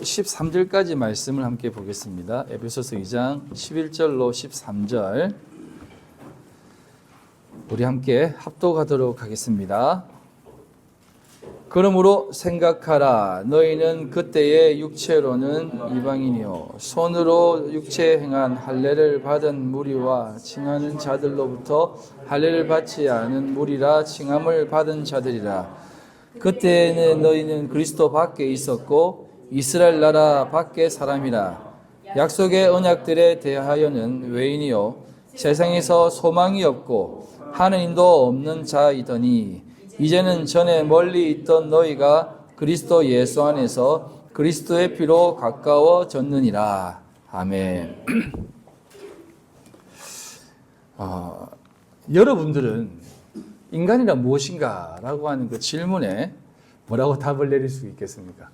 13절까지 말씀을 함께 보겠습니다. 에베소서 2장 11절로 13절 우리 함께 합독하도록 하겠습니다. 그러므로 생각하라. 너희는 그때의 육체로는 이방인이요 손으로 육체에 행한 할례를 받은 무리와 칭하는 자들로부터 할례를 받지 않은 무리라 칭함을 받은 자들이라. 그때에는 너희는 그리스도 밖에 있었고 이스라엘 나라 밖의 사람이라. 약속의 언약들에 대하여는 외인이요 세상에서 소망이 없고 하느님도 없는 자이더니 이제는 전에 멀리 있던 너희가 그리스도 예수 안에서 그리스도의 피로 가까워졌느니라. 아멘. 여러분들은 인간이란 무엇인가? 라고 하는 그 질문에 뭐라고 답을 내릴 수 있겠습니까?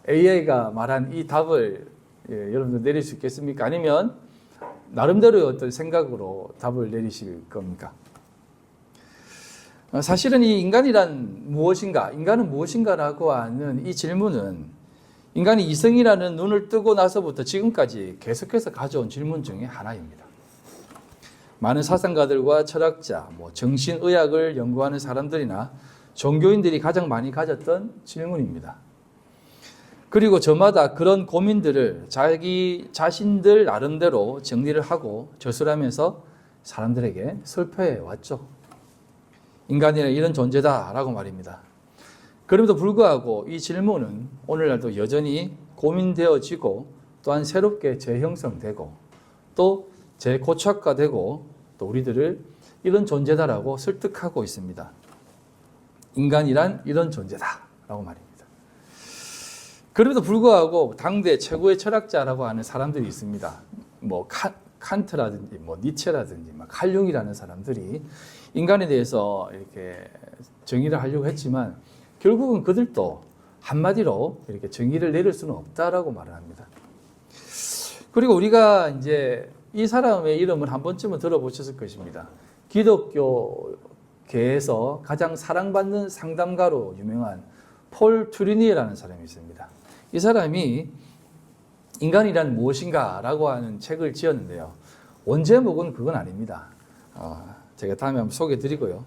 AI가 말한 이 답을 여러분들 내릴 수 있겠습니까? 아니면 나름대로의 어떤 생각으로 답을 내리실 겁니까? 사실은 이 인간이란 무엇인가, 인간은 무엇인가라고 하는 이 질문은 인간이 이성이라는 눈을 뜨고 나서부터 지금까지 계속해서 가져온 질문 중에 하나입니다. 많은 사상가들과 철학자, 정신의학을 연구하는 사람들이나 종교인들이 가장 많이 가졌던 질문입니다. 그리고 저마다 그런 고민들을 자기 자신들 나름대로 정리를 하고 저술하면서 사람들에게 설파해 왔죠. 인간이란 이런 존재다라고 말입니다. 그럼에도 불구하고 이 질문은 오늘날도 여전히 고민되어지고 또한 새롭게 재형성되고 또 재고착화되고 또 우리들을 이런 존재다라고 설득하고 있습니다. 인간이란 이런 존재다라고 말입니다. 그럼에도 불구하고 당대 최고의 철학자라고 하는 사람들이 있습니다. 칸트라든지 니체라든지 칼융이라는 사람들이 인간에 대해서 이렇게 정의를 하려고 했지만 결국은 그들도 한마디로 이렇게 정의를 내릴 수는 없다라고 말을 합니다. 그리고 우리가 이제 이 사람의 이름을 한 번쯤은 들어보셨을 것입니다. 기독교계에서 가장 사랑받는 상담가로 유명한 폴 트루니에라는 사람이 있습니다. 이 사람이 인간이란 무엇인가라고 하는 책을 지었는데요. 원제목은 그건 아닙니다. 제가 다음에 한번 소개해드리고요.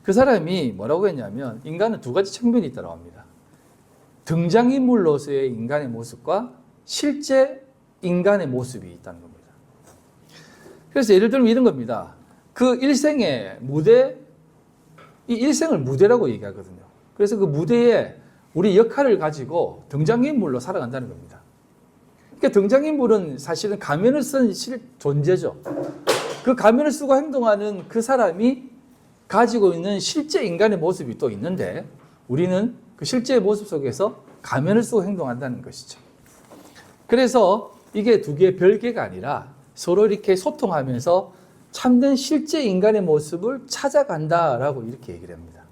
그 사람이 뭐라고 했냐면 인간은 두 가지 측면이 있다고 합니다. 등장인물로서의 인간의 모습과 실제 인간의 모습이 있다는 겁니다. 그래서 예를 들면 이런 겁니다. 그 일생의 무대, 이 일생을 무대라고 얘기하거든요. 그래서 그 무대에 우리 역할을 가지고 등장인물로 살아간다는 겁니다. 그러니까 등장인물은 사실은 가면을 쓴 존재죠. 그 가면을 쓰고 행동하는 그 사람이 가지고 있는 실제 인간의 모습이 또 있는데 우리는 그 실제 모습 속에서 가면을 쓰고 행동한다는 것이죠. 그래서 이게 두 개의 별개가 아니라 서로 이렇게 소통하면서 참된 실제 인간의 모습을 찾아간다라고 이렇게 얘기를 합니다.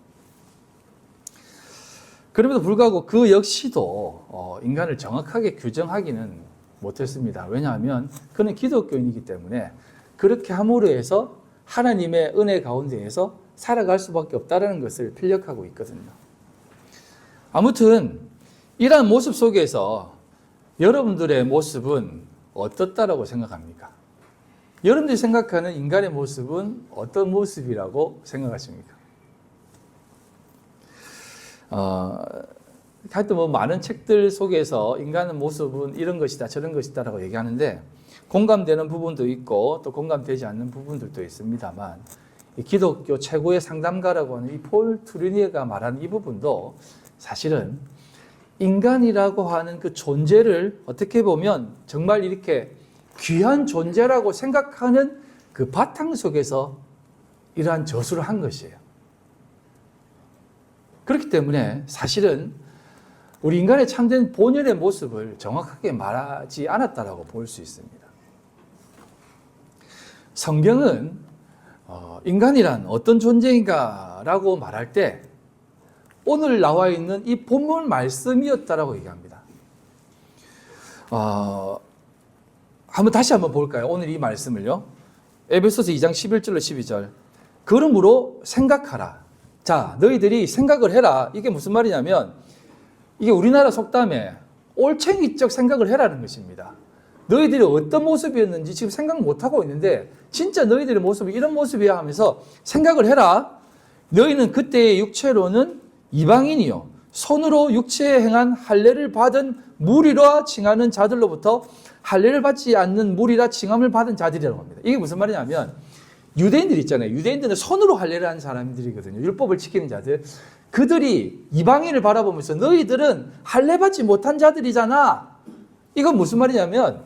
그럼에도 불구하고 그 역시도 인간을 정확하게 규정하기는 못했습니다. 왜냐하면 그는 기독교인이기 때문에 그렇게 함으로 해서 하나님의 은혜 가운데에서 살아갈 수밖에 없다는 것을 필력하고 있거든요. 아무튼 이러한 모습 속에서 여러분들의 모습은 어떻다라고 생각합니까? 여러분들이 생각하는 인간의 모습은 어떤 모습이라고 생각하십니까? 하여튼 많은 책들 속에서 인간의 모습은 이런 것이다 저런 것이다라고 얘기하는데 공감되는 부분도 있고 또 공감되지 않는 부분들도 있습니다만 이 기독교 최고의 상담가라고 하는 이 폴 트루니에가 말하는 이 부분도 사실은 인간이라고 하는 그 존재를 어떻게 보면 정말 이렇게 귀한 존재라고 생각하는 그 바탕 속에서 이러한 저술을 한 것이에요. 그렇기 때문에 사실은 우리 인간의 참된 본연의 모습을 정확하게 말하지 않았다라고 볼 수 있습니다. 성경은 인간이란 어떤 존재인가라고 말할 때 오늘 나와 있는 이 본문 말씀이었다라고 얘기합니다. 다시 한번 볼까요? 오늘 이 말씀을요. 에베소서 2장 11절로 12절. 그러므로 생각하라. 자, 너희들이 생각을 해라. 이게 무슨 말이냐면 이게 우리나라 속담에 올챙이적 생각을 해라는 것입니다. 너희들이 어떤 모습이었는지 지금 생각 못하고 있는데 진짜 너희들의 모습이 이런 모습이야 하면서 생각을 해라. 너희는 그때의 육체로는 이방인이요 손으로 육체에 행한 할례를 받은 무리라 칭하는 자들로부터 할례를 받지 않는 무리라 칭함을 받은 자들이라고 합니다. 이게 무슨 말이냐면 유대인들 있잖아요. 유대인들은 손으로 할례를 하는 사람들이거든요. 율법을 지키는 자들. 그들이 이방인을 바라보면서 너희들은 할례 받지 못한 자들이잖아. 이건 무슨 말이냐면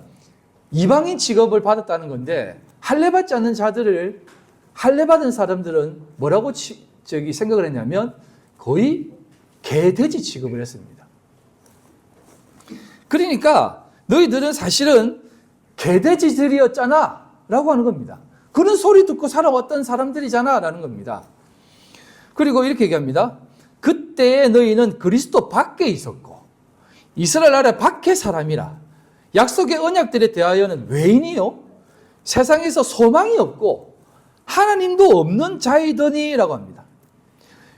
이방인 취급을 받았다는 건데 할례 받지 않는 자들을 할례 받은 사람들은 뭐라고 생각을 했냐면 거의 개돼지 취급을 했습니다. 그러니까 너희들은 사실은 개돼지들이었잖아 라고 하는 겁니다. 그런 소리 듣고 살아왔던 사람들이잖아 라는 겁니다. 그리고 이렇게 얘기합니다. 그때에 너희는 그리스도 밖에 있었고 이스라엘 나라 밖의 사람이라 약속의 언약들에 대하여는 외인이요 세상에서 소망이 없고 하나님도 없는 자이더니 라고 합니다.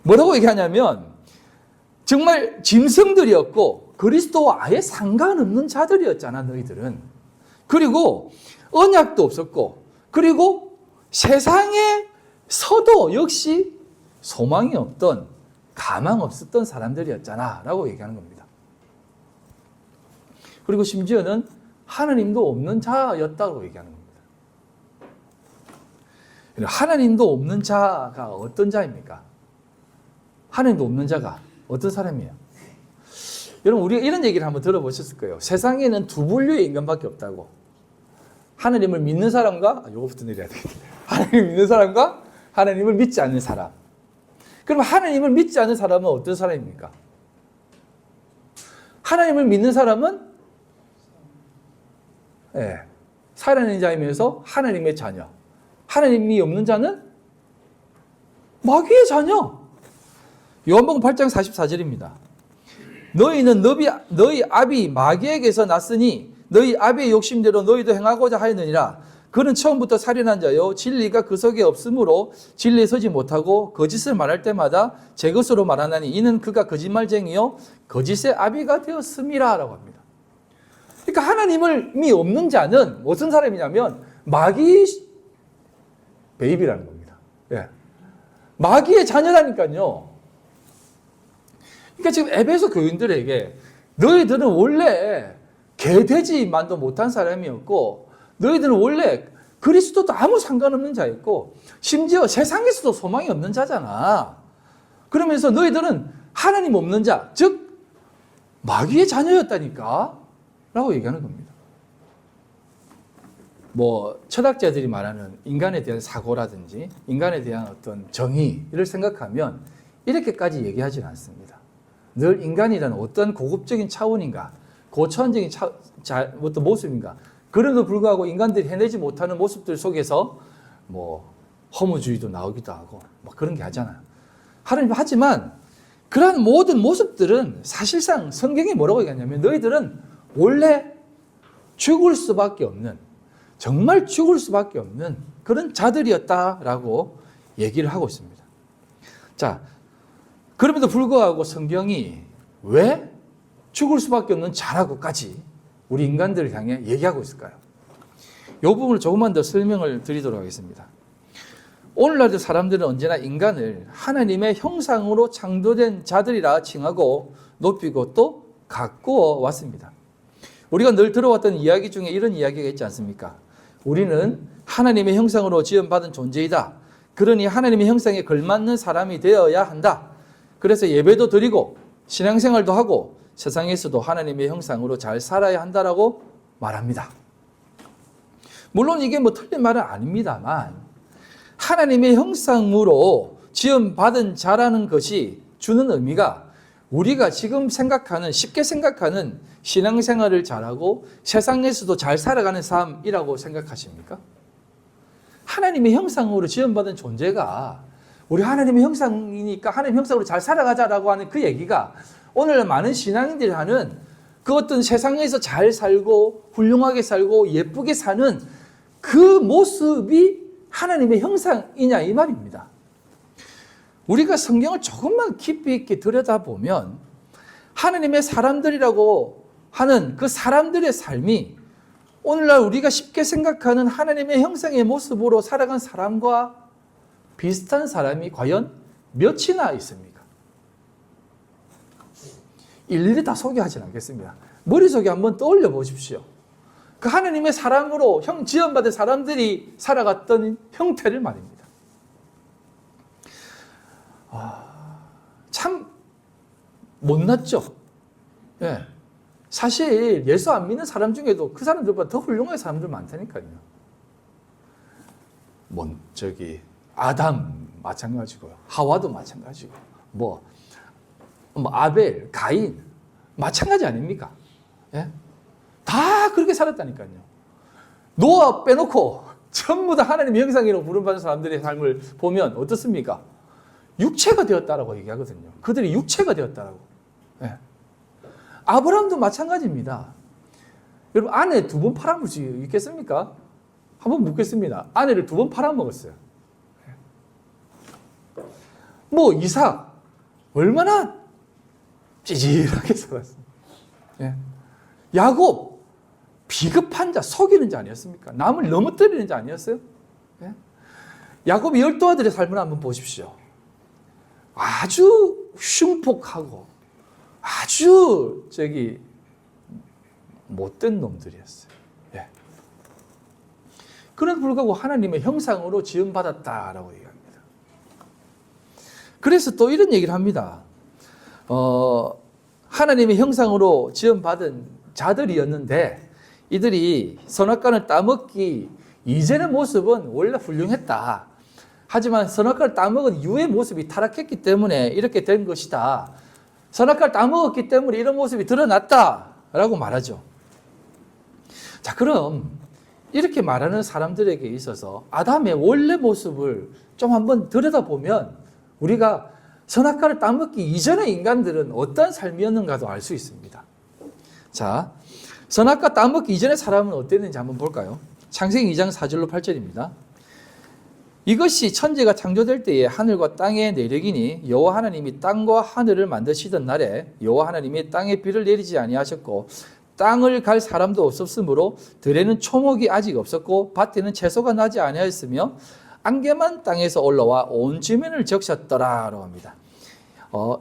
뭐라고 얘기하냐면 정말 짐승들이었고 그리스도와 아예 상관없는 자들이었잖아 너희들은. 그리고 언약도 없었고 그리고 세상에서도 역시 소망이 없던 가망 없었던 사람들이었잖아 라고 얘기하는 겁니다. 그리고 심지어는 하나님도 없는 자였다고 얘기하는 겁니다. 하나님도 없는 자가 어떤 자입니까? 하나님도 없는 자가 어떤 사람이에요? 여러분 우리가 이런 얘기를 한번 들어보셨을 거예요. 세상에는 두 분류의 인간밖에 없다고. 하나님을 믿는 사람과 이거부터 내려야 되겠다. 하나님을 믿는 사람과 하나님을 믿지 않는 사람. 그럼 하나님을 믿지 않는 사람은 어떤 사람입니까? 하나님을 믿는 사람은 살아있는 자이면서 하나님의 자녀. 하나님이 없는 자는 마귀의 자녀. 요한복음 8장 44절입니다. 너희는 너희 아비 마귀에게서 났으니 너희 아비의 욕심대로 너희도 행하고자 하였느니라. 그는 처음부터 살인한 자요 진리가 그 속에 없으므로 진리에 서지 못하고 거짓을 말할 때마다 제 것으로 말하나니 이는 그가 거짓말쟁이요 거짓의 아비가 되었음이라 라고 합니다. 그러니까 하나님이 없는 자는 무슨 사람이냐면 마귀 베이비라는 겁니다. 마귀의 자녀라니까요. 그러니까 지금 에베소 교인들에게 너희들은 원래 개돼지만도 못한 사람이었고 너희들은 원래 그리스도도 아무 상관없는 자였고 심지어 세상에서도 소망이 없는 자잖아. 그러면서 너희들은 하나님 없는 자, 즉 마귀의 자녀였다니까 라고 얘기하는 겁니다. 뭐 철학자들이 말하는 인간에 대한 사고라든지 인간에 대한 어떤 정의를 생각하면 이렇게까지 얘기하지는 않습니다. 늘 인간이란 어떤 고급적인 차원인가 고차원적인 어떤 모습인가 그럼에도 불구하고 인간들이 해내지 못하는 모습들 속에서 뭐 허무주의도 나오기도 하고 뭐 그런 게 하잖아요. 하지만 그러한 모든 모습들은 사실상 성경이 뭐라고 얘기하냐면 너희들은 원래 죽을 수밖에 없는 정말 죽을 수밖에 없는 그런 자들이었다라고 얘기를 하고 있습니다. 자, 그럼에도 불구하고 성경이 왜 죽을 수밖에 없는 자라고까지 우리 인간들을 향해 얘기하고 있을까요? 이 부분을 조금만 더 설명을 드리도록 하겠습니다. 오늘날의 사람들은 언제나 인간을 하나님의 형상으로 창조된 자들이라 칭하고 높이고 또 가꾸어 왔습니다. 우리가 늘 들어왔던 이야기 중에 이런 이야기가 있지 않습니까? 우리는 하나님의 형상으로 지음받은 존재이다. 그러니 하나님의 형상에 걸맞는 사람이 되어야 한다. 그래서 예배도 드리고 신앙생활도 하고 세상에서도 하나님의 형상으로 잘 살아야 한다라고 말합니다. 물론 이게 뭐 틀린 말은 아닙니다만 하나님의 형상으로 지음받은 자라는 것이 주는 의미가 우리가 지금 쉽게 생각하는 신앙생활을 잘하고 세상에서도 잘 살아가는 삶이라고 생각하십니까? 하나님의 형상으로 지음받은 존재가 우리 하나님의 형상이니까 하나님의 형상으로 잘 살아가자라고 하는 그 얘기가 오늘 많은 신앙인들이 하는 그 어떤 세상에서 잘 살고 훌륭하게 살고 예쁘게 사는 그 모습이 하나님의 형상이냐 이 말입니다. 우리가 성경을 조금만 깊이 있게 들여다보면 하나님의 사람들이라고 하는 그 사람들의 삶이 오늘날 우리가 쉽게 생각하는 하나님의 형상의 모습으로 살아간 사람과 비슷한 사람이 과연 몇이나 있습니까? 일일이 다 소개하지는 않겠습니다. 머릿속에 한번 떠올려 보십시오. 그 하나님의 사람으로 지원받은 사람들이 살아갔던 형태를 말입니다. 참 못났죠. 예. 사실 예수 안 믿는 사람 중에도 그 사람들보다 더 훌륭한 사람들 많다니까요. 아담 마찬가지고요. 하와도 마찬가지고, 아벨, 가인 마찬가지 아닙니까? 예? 다 그렇게 살았다니까요. 노아 빼놓고 전부 다 하나님의 형상이라고 부름받은 사람들의 삶을 보면 어떻습니까? 육체가 되었다라고 얘기하거든요. 그들이 육체가 되었다라고. 예. 아브라함도 마찬가지입니다. 여러분, 아내 2번 팔아먹을 수 있겠습니까? 한번 묻겠습니다. 아내를 2번 팔아먹었어요. 이삭 얼마나 찌질하게 살았습니다. 예. 야곱 비겁한 자, 속이는 자 아니었습니까? 남을 넘어뜨리는 자 아니었어요? 예? 야곱이 12아들의 삶을 한번 보십시오. 아주 흉폭하고 아주 못된 놈들이었어요. 예. 그럼에도 불구하고 하나님의 형상으로 지음받았다라고 얘기합니다. 그래서 또 이런 얘기를 합니다. 하나님의 형상으로 지음받은 자들이었는데 이들이 선악과를 따먹기 이전의 모습은 원래 훌륭했다. 하지만 선악과를 따먹은 이후의 모습이 타락했기 때문에 이렇게 된 것이다. 선악과를 따먹었기 때문에 이런 모습이 드러났다라고 말하죠. 자, 그럼 이렇게 말하는 사람들에게 있어서 아담의 원래 모습을 좀 한번 들여다보면 우리가 선악과를 따먹기 이전의 인간들은 어떤 삶이었는가도 알 수 있습니다. 자, 선악과 따먹기 이전의 사람은 어땠는지 한번 볼까요? 창세기 2장 4절로 8절입니다. 이것이 천지가 창조될 때에 하늘과 땅의 내력이니 여호와 하나님이 땅과 하늘을 만드시던 날에 여호와 하나님이 땅에 비를 내리지 아니하셨고 땅을 갈 사람도 없었으므로 들에는 초목이 아직 없었고 밭에는 채소가 나지 아니하였으며 안개만 땅에서 올라와 온 지면을 적셨더라라고 합니다.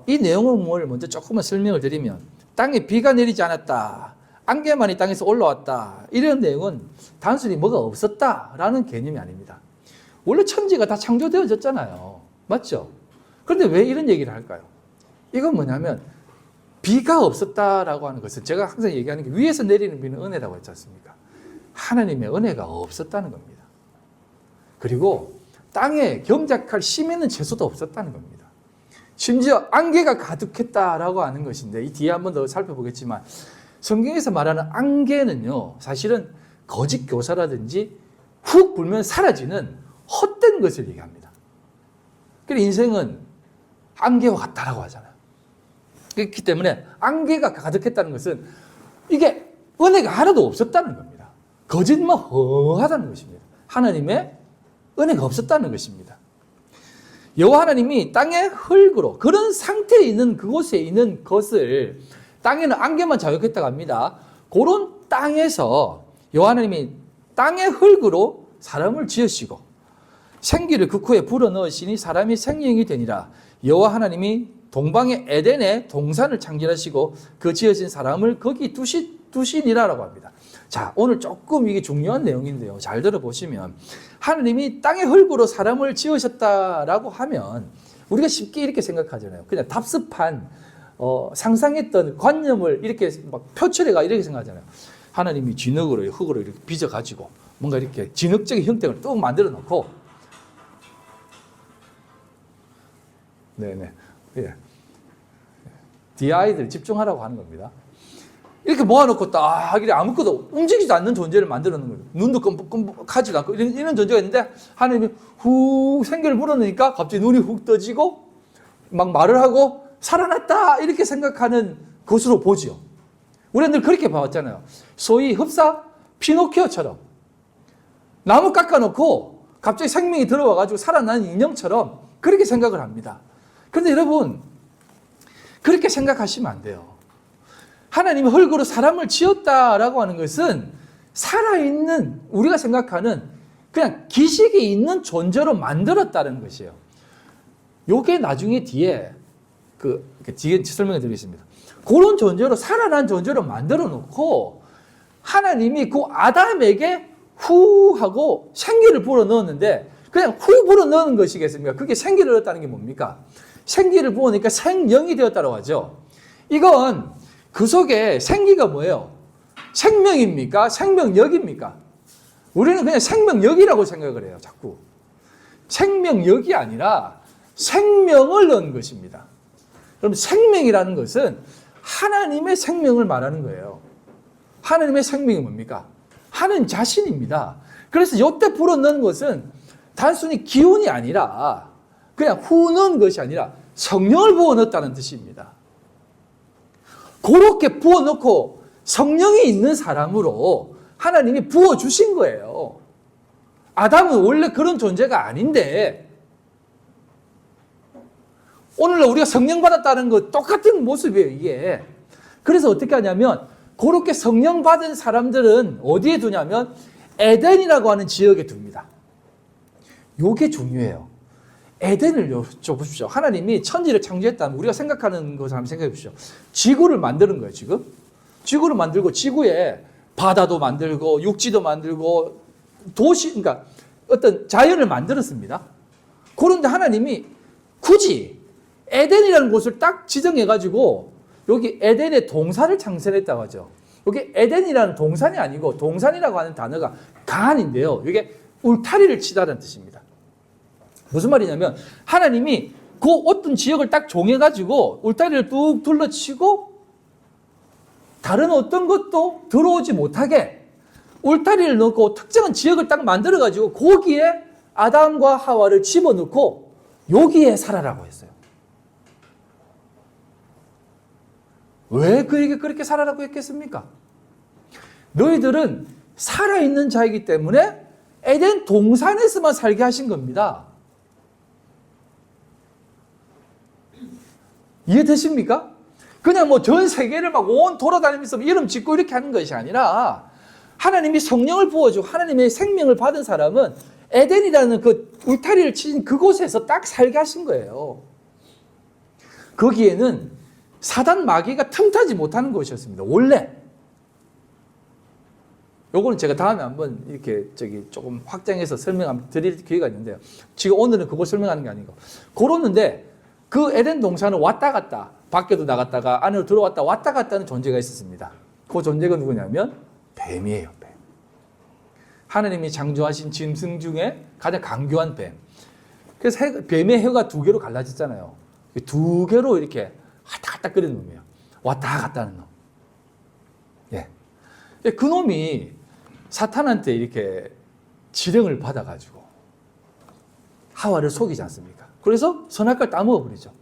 이 내용을 먼저 조금만 설명을 드리면 땅에 비가 내리지 않았다, 안개만이 땅에서 올라왔다, 이런 내용은 단순히 뭐가 없었다라는 개념이 아닙니다. 원래 천지가 다 창조되어졌잖아요. 맞죠? 그런데 왜 이런 얘기를 할까요? 이건 뭐냐면 비가 없었다라고 하는 것은 제가 항상 얘기하는 게 위에서 내리는 비는 은혜라고 했지 않습니까? 하나님의 은혜가 없었다는 겁니다. 그리고 땅에 경작할 씨 맺는 채소도 없었다는 겁니다. 심지어 안개가 가득했다라고 하는 것인데 이 뒤에 한번 더 살펴보겠지만 성경에서 말하는 안개는요, 사실은 거짓 교사라든지 훅 불면 사라지는 헛된 것을 얘기합니다. 그래서 인생은 안개와 같다라고 하잖아요. 그렇기 때문에 안개가 가득했다는 것은 이게 은혜가 하나도 없었다는 겁니다. 거짓말 허하다는 것입니다. 하나님의 은혜가 없었다는 것입니다. 여호와 하나님이 땅의 흙으로 그런 상태에 있는 그곳에 있는 것을, 땅에는 안개만 자육했다고 합니다. 그런 땅에서 여호와 하나님이 땅의 흙으로 사람을 지으시고 생기를 그 코에 불어넣으시니 사람이 생명이 되니라. 여호와 하나님이 동방의 에덴에 동산을 창조하시고 그 지으신 사람을 거기 두시니라라고 합니다. 자, 오늘 조금 이게 중요한 내용인데요. 잘 들어보시면 하나님이 땅의 흙으로 사람을 지으셨다라고 하면 우리가 쉽게 이렇게 생각하잖아요. 그냥 답습한 상상했던 관념을 이렇게 막 표출해가 이렇게 생각하잖아요. 하나님이 진흙으로 흙으로 이렇게 빚어가지고 뭔가 이렇게 진흙적인 형태를 또 만들어 놓고, 네네, 예, DI들 집중하라고 하는 겁니다. 이렇게 모아놓고 딱 하길래 아무것도 움직이지 않는 존재를 만들어 놓은 거예요. 눈도 끔찍하지도 않고 이런 존재가 있는데 하나님이 훅 생기를 불어넣으니까 갑자기 눈이 훅 떠지고 막 말을 하고 살아났다 이렇게 생각하는 것으로 보죠. 우리는 늘 그렇게 봐왔잖아요. 소위 흡사 피노키오처럼 나무 깎아놓고 갑자기 생명이 들어와가지고 살아난 인형처럼 그렇게 생각을 합니다. 그런데 여러분, 그렇게 생각하시면 안 돼요. 하나님이 흙으로 사람을 지었다라고 하는 것은 살아있는, 우리가 생각하는 그냥 기식이 있는 존재로 만들었다는 것이에요. 요게 나중에 뒤에 뒤에 설명해 드리겠습니다. 그런 존재로, 살아난 존재로 만들어 놓고 하나님이 그 아담에게 후 하고 생기를 불어 넣었는데 그냥 후 불어 넣은 것이겠습니까? 그게 생기를 얻었다는 게 뭡니까? 생기를 부으니까 생명이 되었다고 하죠. 이건 그 속에 생기가 뭐예요? 생명입니까? 생명력입니까? 우리는 그냥 생명력이라고 생각을 해요. 자꾸. 생명력이 아니라 생명을 넣은 것입니다. 그럼 생명이라는 것은 하나님의 생명을 말하는 거예요. 하나님의 생명이 뭡니까? 하나님 자신입니다. 그래서 이때 불어넣은 것은 단순히 기운이 아니라 그냥 후 넣은 것이 아니라 성령을 부어넣었다는 뜻입니다. 그렇게 부어넣고 성령이 있는 사람으로 하나님이 부어주신 거예요. 아담은 원래 그런 존재가 아닌데 오늘날 우리가 성령 받았다는 거 똑같은 모습이에요, 이게. 그래서 어떻게 하냐면 그렇게 성령 받은 사람들은 어디에 두냐면 에덴이라고 하는 지역에 둡니다. 요게 중요해요. 에덴을 좁으십시오. 하나님이 천지를 창조했다면 우리가 생각하는 것을 한번 생각해 보십시오. 지구를 만드는 거예요, 지금. 지구를 만들고 지구에 바다도 만들고 육지도 만들고 도시, 그러니까 어떤 자연을 만들었습니다. 그런데 하나님이 굳이 에덴이라는 곳을 딱 지정해가지고 여기 에덴의 동산을 창설했다고 하죠. 여기 에덴이라는 동산이 아니고 동산이라고 하는 단어가 간인데요. 이게 울타리를 치다는 뜻입니다. 무슨 말이냐면 하나님이 그 어떤 지역을 딱 정해가지고 울타리를 뚝 둘러치고 다른 어떤 것도 들어오지 못하게 울타리를 넣고 특정한 지역을 딱 만들어가지고 거기에 아담과 하와를 집어넣고 여기에 살아라고 했어요. 왜 그에게 그렇게 살아라고 했겠습니까? 너희들은 살아있는 자이기 때문에 에덴 동산에서만 살게 하신 겁니다. 이해되십니까? 그냥 뭐 전 세계를 막 온 돌아다니면서 이름 짓고 이렇게 하는 것이 아니라 하나님이 성령을 부어주고 하나님의 생명을 받은 사람은 에덴이라는 그 울타리를 친 그곳에서 딱 살게 하신 거예요. 거기에는 사단 마귀가 틈타지 못하는 곳이었습니다. 원래. 요거는 제가 다음에 한번 이렇게 조금 확장해서 설명 드릴 기회가 있는데요. 지금 오늘은 그걸 설명하는 게 아니고. 그러는데 그 에덴 동산은 왔다 갔다, 밖에도 나갔다가 안으로 들어왔다 왔다 갔다 하는 존재가 있었습니다. 그 존재가 누구냐면 뱀이에요, 뱀. 하나님이 창조하신 짐승 중에 가장 강교한 뱀. 그래서 뱀의 혀가 두 개로 갈라졌잖아요. 두 개로 이렇게 왔다 갔다 끓이는 놈이에요. 왔다 갔다 하는 놈. 예. 그 놈이 사탄한테 이렇게 지령을 받아가지고 하와를 속이지 않습니까? 그래서 선악과를 따먹어버리죠.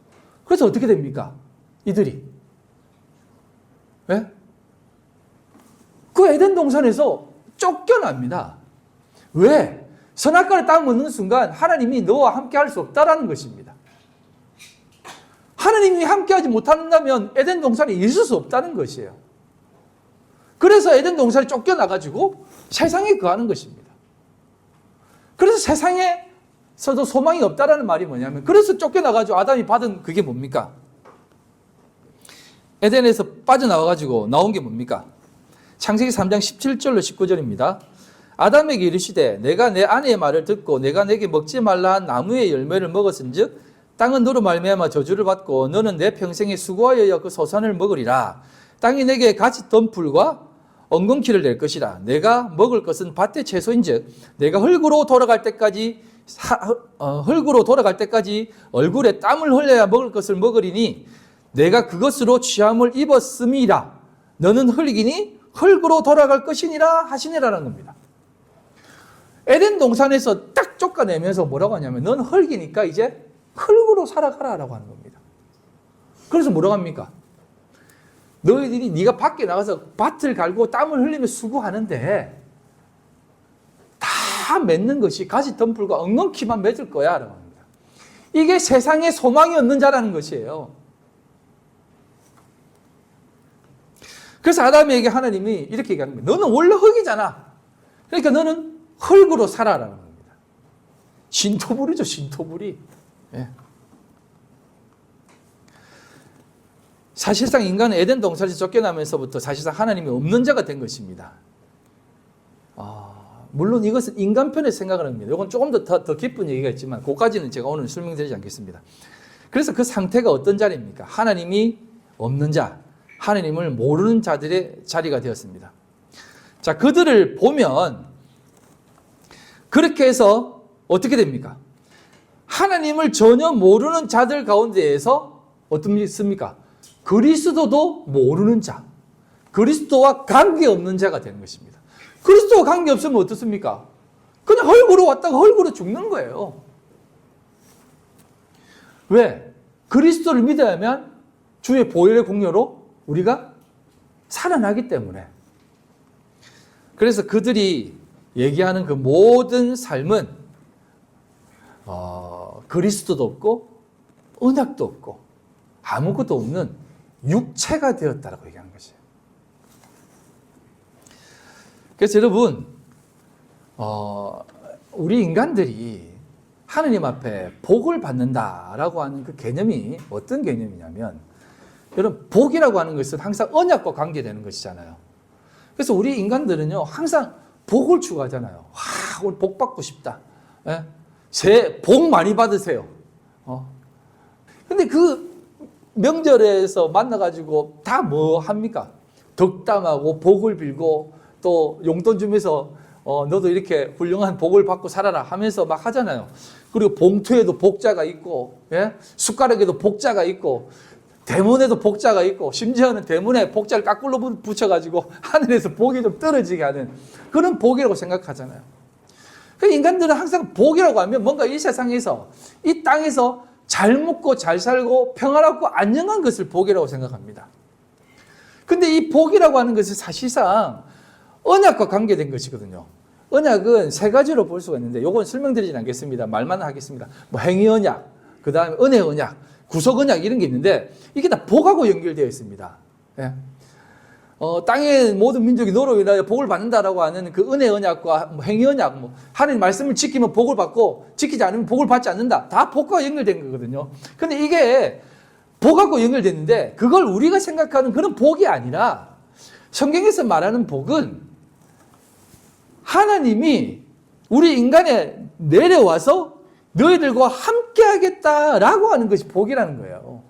그래서 어떻게 됩니까? 이들이. 예? 그 에덴 동산에서 쫓겨납니다. 왜? 선악과를 따먹는 순간 하나님이 너와 함께 할 수 없다라는 것입니다. 하나님이 함께하지 못한다면 에덴 동산에 있을 수 없다는 것이에요. 그래서 에덴 동산에 쫓겨나가지고 세상에 거하는 것입니다. 그래서 세상에서도 소망이 없다라는 말이 뭐냐면 그래서 쫓겨나가지고 아담이 받은 그게 뭡니까? 에덴에서 빠져나와가지고 나온 게 뭡니까? 창세기 3장 17절로 19절입니다. 아담에게 이르시되 내가 내 아내의 말을 듣고 내가 내게 먹지 말라 한 나무의 열매를 먹었은즉 땅은 너로 말미암아 저주를 받고 너는 내 평생에 수고하여 그 소산을 먹으리라. 땅이 내게 가지 덤풀과 엉겅퀴를 낼 것이라. 내가 먹을 것은 밭의 채소인즉 내가 흙으로 돌아갈 때까지 얼굴에 땀을 흘려야 먹을 것을 먹으리니 내가 그것으로 취함을 입었음이라. 너는 흙이니 흙으로 돌아갈 것이니라 하시니라는 겁니다. 에덴 동산에서 딱 쫓아내면서 뭐라고 하냐면 넌 흙이니까 이제 흙으로 살아가라라고 하는 겁니다. 그래서 뭐라고 합니까? 너희들이 네가 밖에 나가서 밭을 갈고 땀을 흘리며 수고하는데 다 맺는 것이 가지 덤불과 엉겅퀴만 맺을 거야 라고 합니다. 이게 세상에 소망이 없는 자라는 것이에요. 그래서 아담에게 하나님이 이렇게 얘기하는 거예요. 너는 원래 흙이잖아. 그러니까 너는 흙으로 살아라는 겁니다. 신토불이죠, 신토불이. 예. 사실상 인간은 에덴 동산에서 쫓겨나면서부터 사실상 하나님이 없는 자가 된 것입니다. 물론 이것은 인간 편의 생각을 합니다. 이건 조금 더 깊은 얘기가 있지만 그것까지는 제가 오늘 설명드리지 않겠습니다. 그래서 그 상태가 어떤 자리입니까? 하나님이 없는 자, 하나님을 모르는 자들의 자리가 되었습니다. 자, 그들을 보면 그렇게 해서 어떻게 됩니까? 하나님을 전혀 모르는 자들 가운데에서 어떤 일이 있습니까? 그리스도도 모르는 자, 그리스도와 관계없는 자가 되는 것입니다. 그리스도와 관계없으면 어떻습니까? 그냥 헐구로 왔다가 헐구로 죽는 거예요. 왜? 그리스도를 믿어야 하면 주의 보혈의 공로로 우리가 살아나기 때문에. 그래서 그들이 얘기하는 그 모든 삶은 그리스도도 없고 언약도 없고 아무것도 없는 육체가 되었다라고 얘기하는 것이에요. 그래서 여러분, 우리 인간들이 하느님 앞에 복을 받는다라고 하는 그 개념이 어떤 개념이냐면, 여러분, 복이라고 하는 것은 항상 언약과 관계되는 것이잖아요. 그래서 우리 인간들은요, 항상 복을 추구하잖아요. 와, 오늘 복 받고 싶다. 예? 새해 복 많이 받으세요. 근데 그 명절에서 만나가지고 다 뭐 합니까? 덕담하고 복을 빌고 또 용돈 주면서 너도 이렇게 훌륭한 복을 받고 살아라 하면서 막 하잖아요. 그리고 봉투에도 복자가 있고, 예? 숟가락에도 복자가 있고, 대문에도 복자가 있고, 심지어는 대문에 복자를 까꿀로 붙여가지고 하늘에서 복이 좀 떨어지게 하는 그런 복이라고 생각하잖아요. 그 인간들은 항상 복이라고 하면 뭔가 이 세상에서, 이 땅에서 잘 먹고 잘 살고 평화롭고 안녕한 것을 복이라고 생각합니다. 근데 이 복이라고 하는 것은 사실상 언약과 관계된 것이거든요. 언약은 세 가지로 볼 수가 있는데 이건 설명드리진 않겠습니다. 말만 하겠습니다. 뭐 행위 언약, 그 다음에 은혜 언약, 구속 언약 이런 게 있는데 이게 다 복하고 연결되어 있습니다. 예. 땅의 모든 민족이 너로 인하여 복을 받는다라고 하는 그 은혜 언약과 뭐 행위 언약, 뭐 하나님 말씀을 지키면 복을 받고 지키지 않으면 복을 받지 않는다. 다 복과 연결된 거거든요. 근데 이게 복하고 연결됐는데 그걸 우리가 생각하는 그런 복이 아니라 성경에서 말하는 복은 하나님이 우리 인간에 내려와서 너희들과 함께 하겠다라고 하는 것이 복이라는 거예요.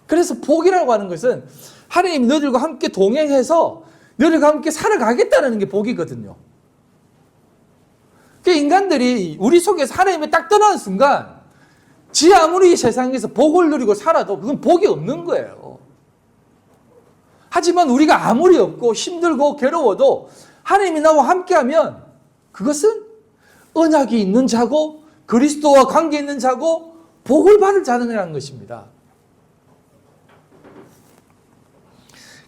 그래서 복이라고 하는 것은 하나님이 너희들과 함께 동행해서 너희들과 함께 살아가겠다는 게 복이거든요. 그 인간들이 우리 속에서 하나님이 딱 떠나는 순간 지 아무리 세상에서 복을 누리고 살아도 그건 복이 없는 거예요. 하지만 우리가 아무리 없고 힘들고 괴로워도 하나님이 나와 함께하면 그것은 언약이 있는 자고 그리스도와 관계 있는 자고 복을 받을 자라는 것입니다.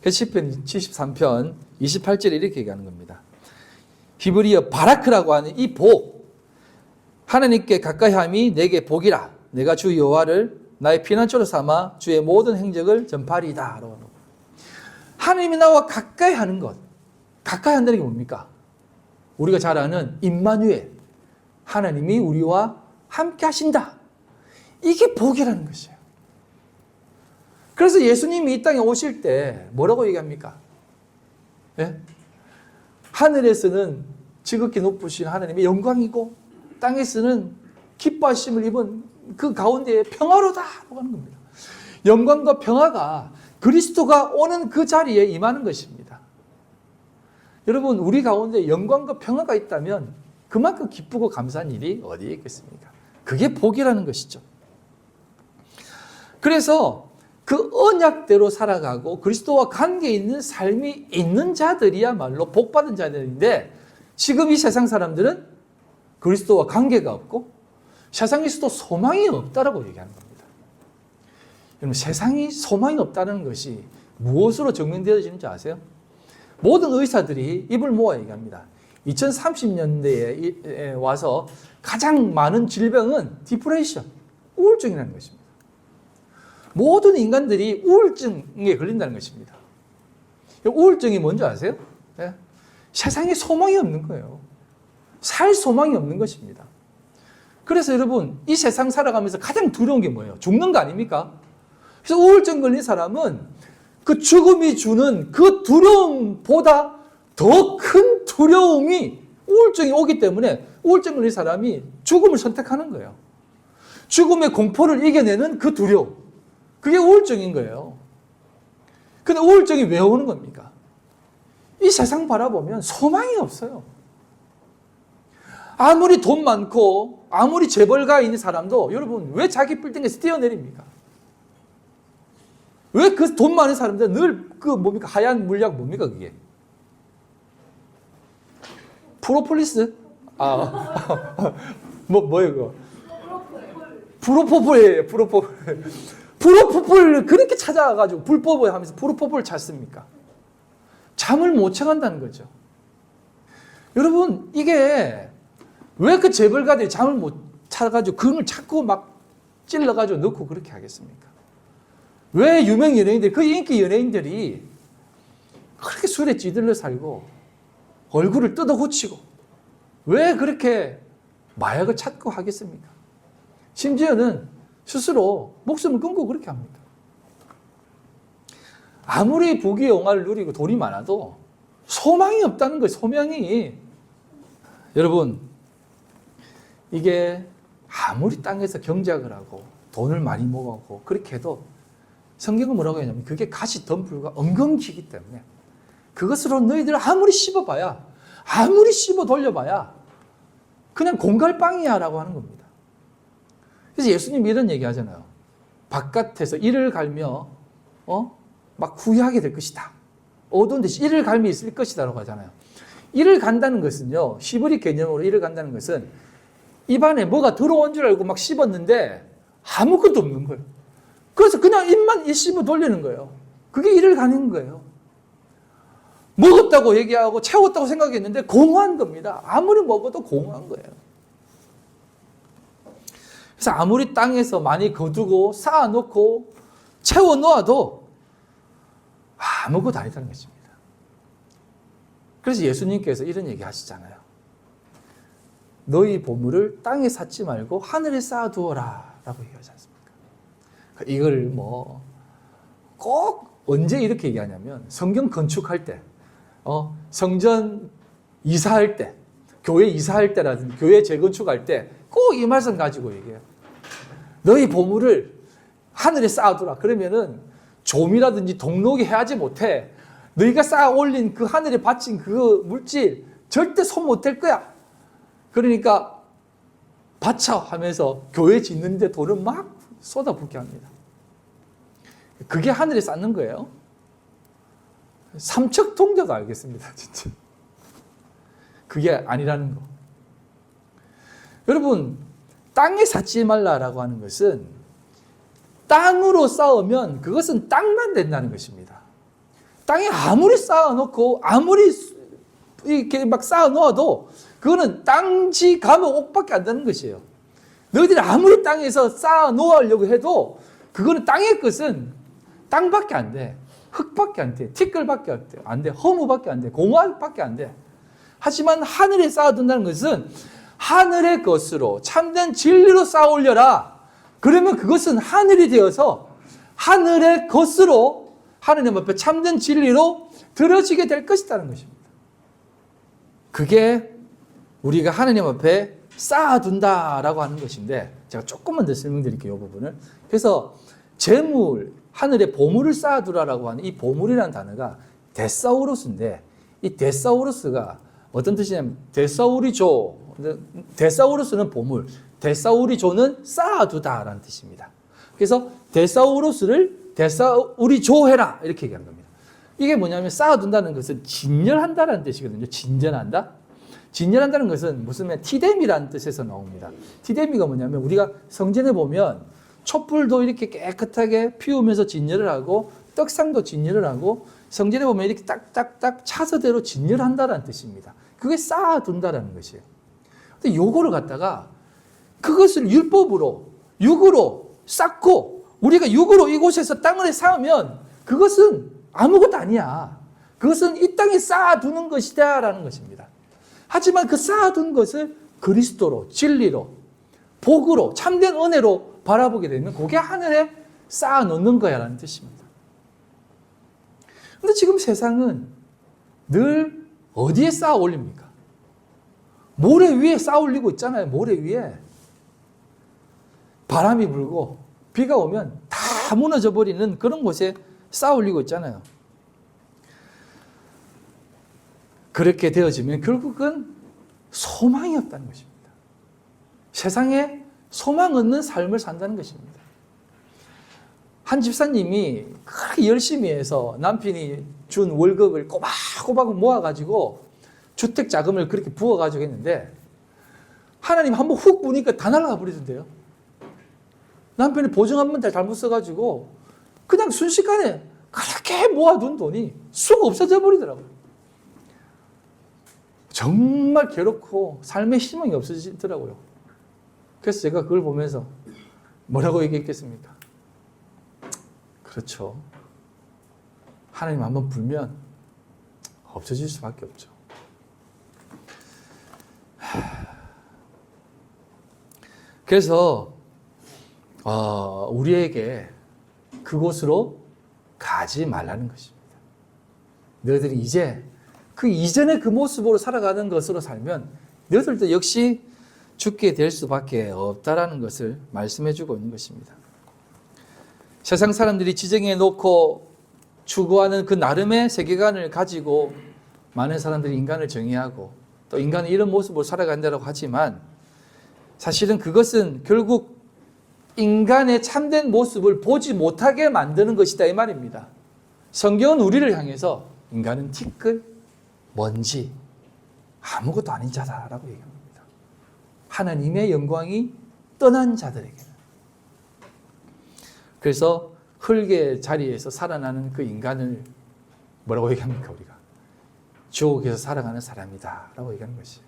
시편 73편 28절에 이렇게 얘기하는 겁니다. 히브리어 바라크라고 하는 이 복, 하나님께 가까이함이 내게 복이라. 내가 주 여호와를 나의 피난처로 삼아 주의 모든 행적을 전파리이다. 하나님이 나와 가까이 하는 것, 가까이 한다는 게 뭡니까? 우리가 잘 아는 임마누엘, 하나님이 우리와 함께 하신다. 이게 복이라는 것이에요. 그래서 예수님이 이 땅에 오실 때 뭐라고 얘기합니까? 예? 하늘에서는 지극히 높으신 하나님의 영광이고 땅에서는 기뻐하심을 입은 그 가운데에 평화로다라고 하는 겁니다. 영광과 평화가 그리스도가 오는 그 자리에 임하는 것입니다. 여러분, 우리 가운데 영광과 평화가 있다면 그만큼 기쁘고 감사한 일이 어디에 있겠습니까? 그게 복이라는 것이죠. 그래서 그 언약대로 살아가고 그리스도와 관계 있는 삶이 있는 자들이야말로 복받은 자들인데, 지금 이 세상 사람들은 그리스도와 관계가 없고 세상에서도 소망이 없다라고 얘기하는 겁니다. 여러분, 세상이 소망이 없다는 것이 무엇으로 증명되어지는지 아세요? 모든 의사들이 입을 모아 얘기합니다. 2030년대에 와서 가장 많은 질병은 디프레션, 우울증이라는 것입니다. 모든 인간들이 우울증에 걸린다는 것입니다. 우울증이 뭔지 아세요? 예? 세상에 소망이 없는 거예요. 살 소망이 없는 것입니다. 그래서 여러분, 이 세상 살아가면서 가장 두려운 게 뭐예요? 죽는 거 아닙니까? 그래서 우울증 걸린 사람은 그 죽음이 주는 그 두려움보다 더 큰 두려움이 우울증이 오기 때문에 우울증 걸린 사람이 죽음을 선택하는 거예요. 죽음의 공포를 이겨내는 그 두려움. 그게 우울증인 거예요. 근데 우울증이 왜 오는 겁니까? 이 세상 바라보면 소망이 없어요. 아무리 돈 많고 아무리 재벌가 있는 사람도 여러분 왜 자기 빌딩에서 뛰어내립니까? 왜 그 돈 많은 사람들 늘 그 뭡니까? 하얀 물약 뭡니까 그게? 프로폴리스? 뭐예요 그거? 프로포폴이에요. 프로포폴. 프로포폴을 그렇게 찾아가지고 불법을 하면서 프로포폴을 찾습니까? 잠을 못 청한다는 거죠. 여러분 이게 왜 그 재벌가들이 잠을 못 찾아가지고 그걸 자꾸 막 찔러가지고 넣고 그렇게 하겠습니까? 왜 유명 연예인들이, 그 인기 연예인들이 그렇게 술에 찌들러 살고 얼굴을 뜯어 고치고 왜 그렇게 마약을 찾고 하겠습니까? 심지어는 스스로 목숨을 끊고 그렇게 합니다. 아무리 부귀영화를 누리고 돈이 많아도 소망이 없다는 거예요. 소망이. 여러분 이게 아무리 땅에서 경작을 하고 돈을 많이 모으고 그렇게 해도 성경은 뭐라고 하냐면 그게 가시덤불과 엉겅퀴이기 때문에 그것으로 너희들 아무리 씹어봐야 아무리 씹어 돌려봐야 그냥 공갈빵이야 라고 하는 겁니다. 그래서 예수님이 이런 얘기 하잖아요. 바깥에서 이를 갈며 막 후회하게 될 것이다. 어두운 데서 이를 갈며 있을 것이다 라고 하잖아요. 이를 간다는 것은요. 시브리 개념으로 이를 간다는 것은 입안에 뭐가 들어온 줄 알고 막 씹었는데 아무것도 없는 거예요. 그래서 그냥 입만 씹어 돌리는 거예요. 그게 이를 가는 거예요. 먹었다고 얘기하고 채웠다고 생각했는데 공허한 겁니다. 아무리 먹어도 공허한 거예요. 그래서 아무리 땅에서 많이 거두고 쌓아놓고 채워놓아도 아무것도 아니다는 것입니다. 그래서 예수님께서 이런 얘기 하시잖아요. 너희 보물을 땅에 쌓지 말고 하늘에 쌓아두어라 라고 얘기하지 않습니까? 이걸 꼭 언제 이렇게 얘기하냐면 성경 건축할 때, 성전 이사할 때, 교회 이사할 때라든지 교회 재건축할 때 꼭 이 말씀 가지고 얘기해요. 너희 보물을 하늘에 쌓아두라. 그러면은 좀이라든지 동록이 해하지 못해. 너희가 쌓아 올린 그 하늘에 바친 그 물질 절대 손 못 댈 거야. 그러니까 바쳐 하면서 교회 짓는데 돈을 막 쏟아붓게 합니다. 그게 하늘에 쌓는 거예요. 삼척통자도 알겠습니다. 진짜. 그게 아니라는 거. 여러분 땅에 쌓지 말라라고 하는 것은 땅으로 쌓으면 그것은 땅만 된다는 것입니다. 땅에 아무리 쌓아놓고 아무리 이렇게 막 쌓아놓아도 그거는 땅지 감옥 옥밖에 안 되는 것이에요. 너희들이 아무리 땅에서 쌓아놓으려고 해도 그거는 땅의 것은 땅밖에 안 돼. 흙밖에 안 돼. 티끌밖에 안 돼. 허무밖에 안 돼. 공화밖에 안 돼. 하지만 하늘에 쌓아둔다는 것은 하늘의 것으로 참된 진리로 쌓아 올려라. 그러면 그것은 하늘이 되어서 하늘의 것으로 하느님 앞에 참된 진리로 들어지게 될 것이라는 것입니다. 그게 우리가 하느님 앞에 쌓아둔다라고 하는 것인데 제가 조금만 더 설명드릴게요. 이 부분을. 그래서 재물, 하늘에 보물을 쌓아두라라고 하는 이 보물이라는 단어가 데사우루스인데 이 데사우루스가 어떤 뜻이냐면 데사우리조, 데사우루스는 보물, 데사우리조는 쌓아두다라는 뜻입니다. 그래서 데사우루스를 데사우리조해라 이렇게 얘기하는 겁니다. 이게 뭐냐면 쌓아둔다는 것은 진열한다라는 뜻이거든요. 진전한다. 진열한다는 것은 무슨 티데미라는 뜻에서 나옵니다. 티데미가 뭐냐면 우리가 성전에 보면 촛불도 이렇게 깨끗하게 피우면서 진열을 하고 떡상도 진열을 하고 성전에 보면 이렇게 딱딱딱 차서대로 진열한다라는 뜻입니다. 그게 쌓아둔다라는 것이에요. 근데 요거를 갖다가 그것을 율법으로 육으로 쌓고 우리가 육으로 이곳에서 땅을 쌓으면 그것은 아무것도 아니야. 그것은 이 땅에 쌓아두는 것이다 라는 것입니다. 하지만 그 쌓아둔 것을 그리스도로, 진리로, 복으로, 참된 은혜로 바라보게 되면 그게 하늘에 쌓아놓는 거야 라는 뜻입니다. 근데 지금 세상은 늘 어디에 쌓아 올립니까? 모래 위에 쌓아 올리고 있잖아요. 모래 위에. 바람이 불고 비가 오면 다 무너져 버리는 그런 곳에 쌓아 올리고 있잖아요. 그렇게 되어지면 결국은 소망이 없다는 것입니다. 세상에 소망 없는 삶을 산다는 것입니다. 한 집사님이 그렇게 열심히 해서 남편이 준 월급을 꼬박꼬박 모아가지고 주택 자금을 그렇게 부어가지고 했는데 하나님 한번 훅 부니까 다 날아가 버리던데요. 남편이 보증 한 번 다 잘못 써가지고 그냥 순식간에 그렇게 모아둔 돈이 쑥 없어져 버리더라고요. 정말 괴롭고 삶의 희망이 없어지더라고요. 그래서 제가 그걸 보면서 뭐라고 얘기했겠습니까? 그렇죠. 하나님 한번 불면 없어질 수밖에 없죠. 그래서 우리에게 그곳으로 가지 말라는 것입니다. 너희들이 이제 그 이전의 그 모습으로 살아가는 것으로 살면 너희들도 역시 죽게 될 수밖에 없다라는 것을 말씀해 주고 있는 것입니다. 세상 사람들이 지정해 놓고 추구하는 그 나름의 세계관을 가지고 많은 사람들이 인간을 정의하고 또 인간은 이런 모습으로 살아간다고 하지만 사실은 그것은 결국 인간의 참된 모습을 보지 못하게 만드는 것이다 이 말입니다. 성경은 우리를 향해서 인간은 티끌, 먼지, 아무것도 아닌 자다라고 얘기합니다. 하나님의 영광이 떠난 자들에게는. 그래서 흙의 자리에서 살아나는 그 인간을 뭐라고 얘기합니까 우리가? 지옥에서 살아가는 사람이다 라고 얘기하는 것이에요.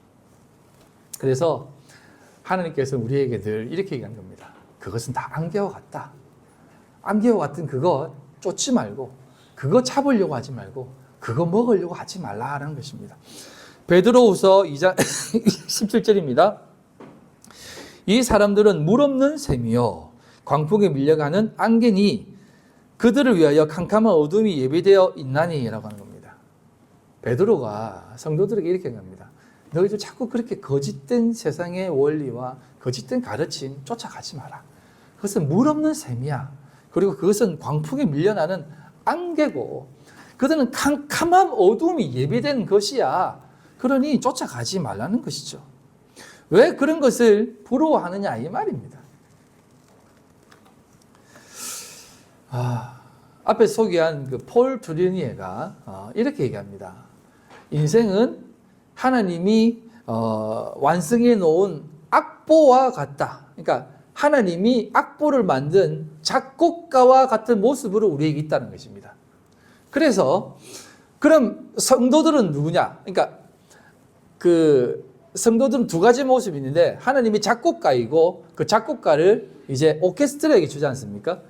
그래서 하나님께서 우리에게 늘 이렇게 얘기하는 겁니다. 그것은 다 안개와 같다. 안개와 같은 그거 쫓지 말고 그거 잡으려고 하지 말고 그거 먹으려고 하지 말라라는 것입니다. 베드로후서 2장 17절입니다. 이 사람들은 물 없는 샘이요 광풍에 밀려가는 안개니 그들을 위하여 캄캄한 어둠이 예비되어 있나니 라고 하는 겁니다. 베드로가 성도들에게 이렇게 합니다. 너희들 자꾸 그렇게 거짓된 세상의 원리와 거짓된 가르침 쫓아가지 마라. 그것은 물 없는 샘이야. 그리고 그것은 광풍에 밀려나는 안개고 그들은 캄캄한 어둠이 예비된 것이야. 그러니 쫓아가지 말라는 것이죠. 왜 그런 것을 부러워하느냐 이 말입니다. 앞에 소개한 그 폴 투르니에가 이렇게 얘기합니다. 인생은 하나님이 완성해 놓은 악보와 같다. 그러니까 하나님이 악보를 만든 작곡가와 같은 모습으로 우리에게 있다는 것입니다. 그래서 그럼 성도들은 누구냐? 그러니까 그 성도들은 두 가지 모습이 있는데 하나님이 작곡가이고 그 작곡가를 이제 오케스트라에게 주지 않습니까?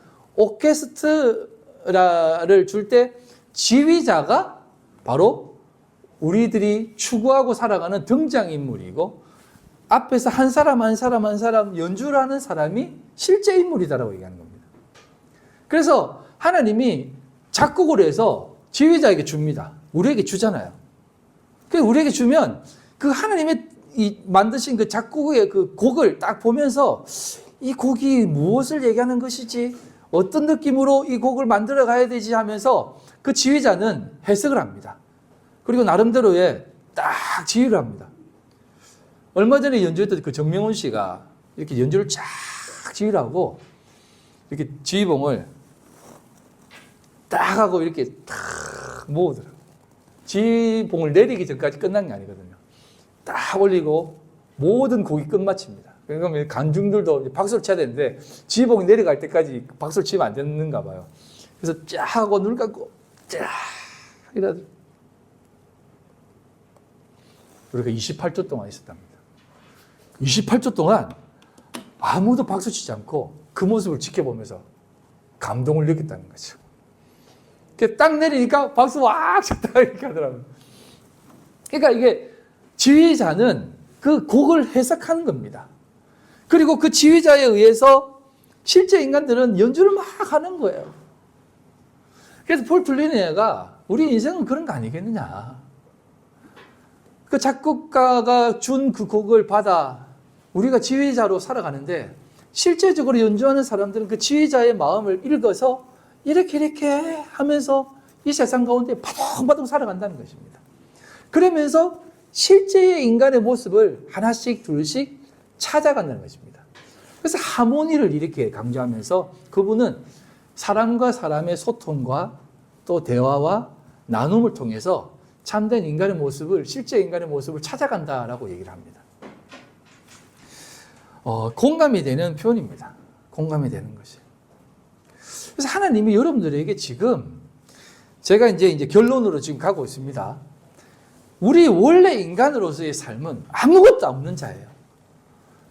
오케스트라를 줄 때 지휘자가 바로 우리들이 추구하고 살아가는 등장인물이고 앞에서 한 사람 한 사람 한 사람 연주를 하는 사람이 실제 인물이다라고 얘기하는 겁니다. 그래서 하나님이 작곡을 해서 지휘자에게 줍니다. 우리에게 주잖아요. 그래서 우리에게 주면 그 하나님의 이 만드신 그 작곡의 그 곡을 딱 보면서 이 곡이 무엇을 얘기하는 것이지 어떤 느낌으로 이 곡을 만들어 가야 되지 하면서 그 지휘자는 해석을 합니다. 그리고 나름대로의 딱 지휘를 합니다. 얼마 전에 연주했던 그 정명훈 씨가 이렇게 연주를 쫙 지휘를 하고 이렇게 지휘봉을 딱 하고 이렇게 딱 모으더라고요. 지휘봉을 내리기 전까지 끝난 게 아니거든요. 딱 올리고 모든 곡이 끝마칩니다. 그러니까 관중들도 박수를 쳐야 되는데 지휘봉이 내려갈 때까지 박수를 치면 안 되는가 봐요. 그래서 쫙 하고 눈을 감고 쫙 이러더라고요. 그러니까 28초 동안 있었답니다. 28초 동안 아무도 박수 치지 않고 그 모습을 지켜보면서 감동을 느꼈다는 거죠. 딱 내리니까 박수 왁 쳤다 이렇게 하더라고요. 그러니까 이게 지휘자는 그 곡을 해석하는 겁니다. 그리고 그 지휘자에 의해서 실제 인간들은 연주를 막 하는 거예요. 그래서 폴 플루니에가 우리 인생은 그런 거 아니겠느냐. 그 작곡가가 준 그 곡을 받아 우리가 지휘자로 살아가는데 실제적으로 연주하는 사람들은 그 지휘자의 마음을 읽어서 이렇게 하면서 이 세상 가운데 바둥바둥 살아간다는 것입니다. 그러면서 실제의 인간의 모습을 하나씩 둘씩 찾아간다는 것입니다. 그래서 하모니를 이렇게 강조하면서 그분은 사람과 사람의 소통과 또 대화와 나눔을 통해서 참된 인간의 모습을, 실제 인간의 모습을 찾아간다라고 얘기를 합니다. 공감이 되는 표현입니다. 공감이 되는 것이. 그래서 하나님이 여러분들에게 지금 제가 이제 결론으로 지금 가고 있습니다. 우리 원래 인간으로서의 삶은 아무것도 없는 자예요.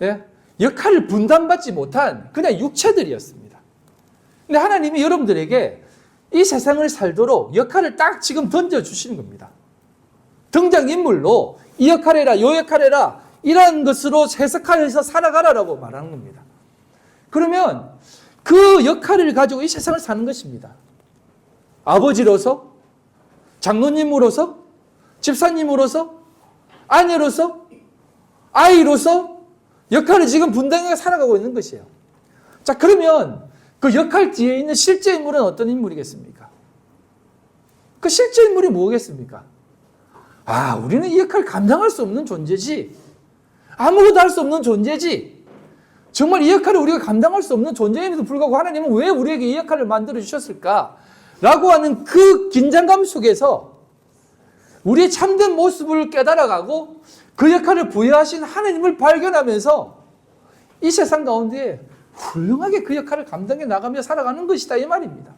예? 역할을 분담받지 못한 그냥 육체들이었습니다. 근데 하나님이 여러분들에게 이 세상을 살도록 역할을 딱 지금 던져주시는 겁니다. 등장인물로 이 역할 해라, 요 역할 해라, 이런 것으로 해석하여서 살아가라라고 말하는 겁니다. 그러면 그 역할을 가지고 이 세상을 사는 것입니다. 아버지로서, 장로님으로서, 집사님으로서, 아내로서, 아이로서 역할을 지금 분당하게 살아가고 있는 것이에요. 자, 그러면 그 역할 뒤에 있는 실제 인물은 어떤 인물이겠습니까? 그 실제 인물이 뭐겠습니까? 우리는 이 역할을 감당할 수 없는 존재지. 아무것도 할 수 없는 존재지. 정말 이 역할을 우리가 감당할 수 없는 존재임에도 불구하고 하나님은 왜 우리에게 이 역할을 만들어 주셨을까? 라고 하는 그 긴장감 속에서 우리의 참된 모습을 깨달아가고 그 역할을 부여하신 하나님을 발견하면서 이 세상 가운데 훌륭하게 그 역할을 감당해 나가며 살아가는 것이다 이 말입니다.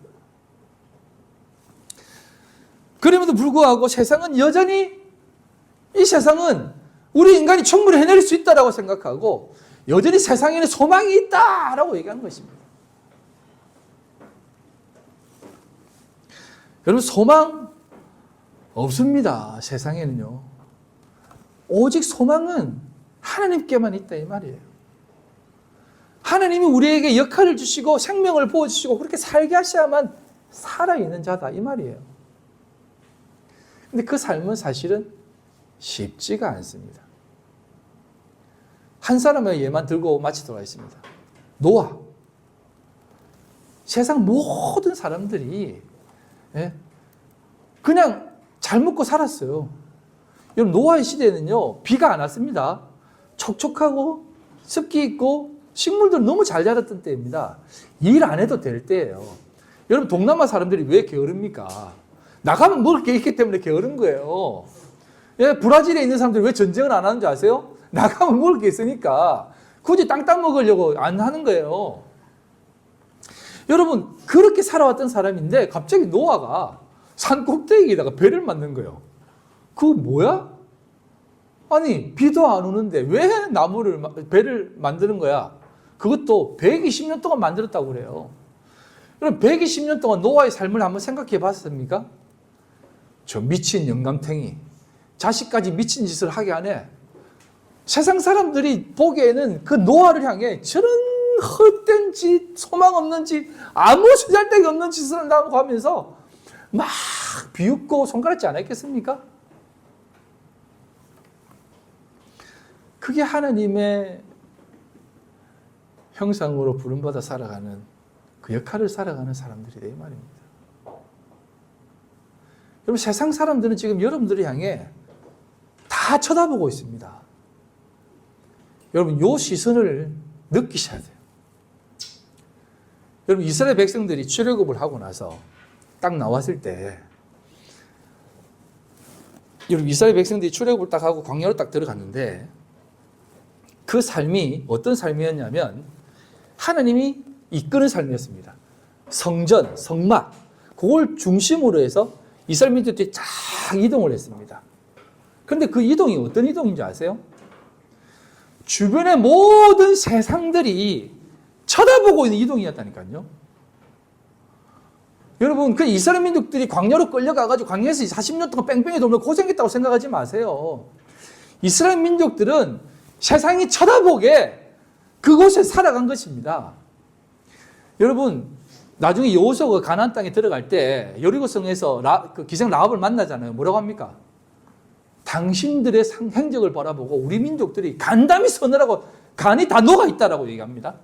그럼에도 불구하고 세상은 여전히 이 세상은 우리 인간이 충분히 해낼 수 있다라고 생각하고 여전히 세상에는 소망이 있다라고 얘기하는 것입니다. 여러분 소망 없습니다. 세상에는요. 오직 소망은 하나님께만 있다 이 말이에요. 하나님이 우리에게 역할을 주시고 생명을 부어주시고 그렇게 살게 하셔야만 살아있는 자다 이 말이에요. 근데 그 삶은 사실은 쉽지가 않습니다. 한 사람의 예만 들고 마치도록 하겠습니다. 노아. 세상 모든 사람들이 그냥 잘 먹고 살았어요. 여러분 노아의 시대에는요 비가 안 왔습니다. 촉촉하고 습기 있고 식물들 너무 잘 자랐던 때입니다. 일 안 해도 될 때예요. 여러분 동남아 사람들이 왜 게으릅니까? 나가면 먹을 게 있기 때문에 게으른 거예요. 브라질에 있는 사람들이 왜 전쟁을 안 하는 줄 아세요? 나가면 먹을 게 있으니까 굳이 땅 먹으려고 안 하는 거예요. 여러분 그렇게 살아왔던 사람인데 갑자기 노아가 산 꼭대기에다가 배를 만든 거예요. 그거 뭐야? 아니 비도 안 오는데 왜 배를 만드는 거야? 그것도 120년 동안 만들었다고 그래요. 그럼 120년 동안 노아의 삶을 한번 생각해 봤습니까? 저 미친 영감탱이 자식까지 미친 짓을 하게 하네. 세상 사람들이 보기에는 그 노아를 향해 저런 헛된 짓, 소망 없는 짓, 아무 쓰잘데기 없는 짓을 한다고 하면서 막 비웃고 손가락질 안 했겠습니까? 그게 하나님의 형상으로 부름받아 살아가는 그 역할을 살아가는 사람들이다 이 말입니다. 여러분 세상 사람들은 지금 여러분들을 향해 다 쳐다보고 있습니다. 여러분 요 시선을 느끼셔야 돼요. 여러분 이스라엘 백성들이 출애굽을 하고 나서 딱 나왔을 때 여러분 이스라엘 백성들이 출애굽을 딱 하고 광야로 딱 들어갔는데 그 삶이 어떤 삶이었냐면 하나님이 이끄는 삶이었습니다. 성전, 성막 그걸 중심으로 해서 이스라엘 민족들이 쫙 이동을 했습니다. 그런데 그 이동이 어떤 이동인지 아세요? 주변의 모든 세상들이 쳐다보고 있는 이동이었다니까요. 여러분, 그 이스라엘 민족들이 광야로 끌려가가지고 광야에서 40년 동안 뺑뺑이 돌며 고생했다고 생각하지 마세요. 이스라엘 민족들은 세상이 쳐다보게 그곳에 살아간 것입니다. 여러분, 나중에 여호수아가 가나안 땅에 들어갈 때 여리고성에서 그 기생 라합을 만나잖아요. 뭐라고 합니까? 당신들의 행적을 바라보고 우리 민족들이 간담이 서늘하고 간이 다 녹아있다라고 얘기합니다.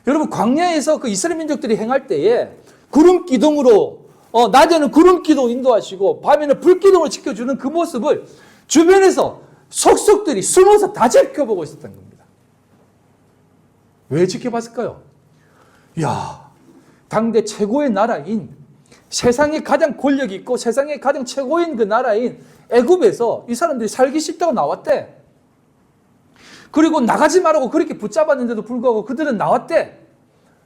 여러분, 광야에서 그 이스라엘 민족들이 행할 때에 구름 기둥으로 낮에는 구름 기둥 인도하시고 밤에는 불 기둥을 지켜주는 그 모습을 주변에서 속속들이 숨어서 다 지켜보고 있었던 겁니다. 왜 지켜봤을까요? 이야, 당대 최고의 나라인, 세상에 가장 권력이 있고 세상에 가장 최고인 그 나라인 애굽에서 이 사람들이 살기 싫다고 나왔대. 그리고 나가지 말라고 그렇게 붙잡았는데도 불구하고 그들은 나왔대.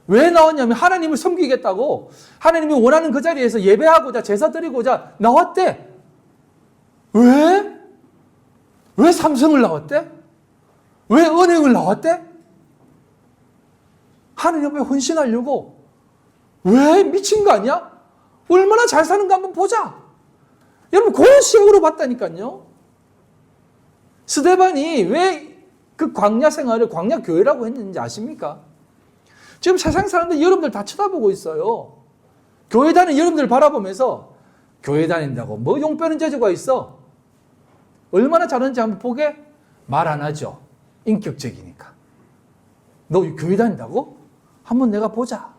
왜 나왔냐면 하나님을 섬기겠다고, 하나님이 원하는 그 자리에서 예배하고자 제사 드리고자 나왔대. 왜? 왜 삼성을 나왔대? 왜 은행을 나왔대? 하나님 앞에 헌신하려고. 왜? 미친 거 아니야? 얼마나 잘 사는가 한번 보자. 여러분, 그런 식으로 봤다니까요. 스데반이 왜 그 광야 생활을 광야 교회라고 했는지 아십니까? 지금 세상 사람들 여러분들 다 쳐다보고 있어요. 교회 다니는 여러분들 바라보면서 교회 다닌다고 뭐 용 빼는 재주가 있어? 얼마나 잘하는지 한번 보게? 말 안 하죠. 인격적이니까. 너 교회 다닌다고? 한번 내가 보자.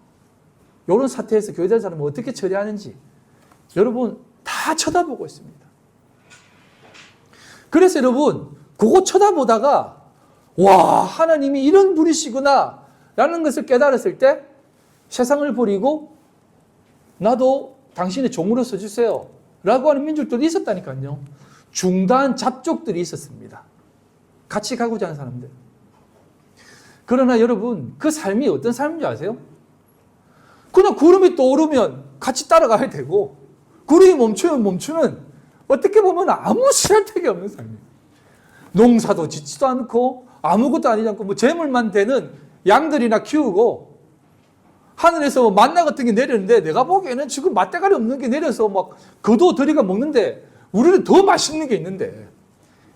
이런 사태에서 교회 다니는 사람은 어떻게 처리하는지 여러분 다 쳐다보고 있습니다. 그래서 여러분 그거 쳐다보다가 와, 하나님이 이런 분이시구나 라는 것을 깨달았을 때 세상을 버리고 나도 당신의 종으로 써주세요 라고 하는 민족들이 있었다니까요. 중단 잡족들이 있었습니다. 같이 가고자 하는 사람들. 그러나 여러분, 그 삶이 어떤 삶인지 아세요? 그냥 구름이 떠오르면 같이 따라가야 되고 구름이 멈추면 멈추는, 어떻게 보면 아무 실효력이 없는 삶이에요. 농사도 짓지도 않고 아무것도 아니지 않고 뭐 재물만 되는 양들이나 키우고 하늘에서 만나 같은 게 내렸는데 내가 보기에는 지금 맛대가리 없는 게 내려서 막 거도 들이가 먹는데 우리는 더 맛있는 게 있는데,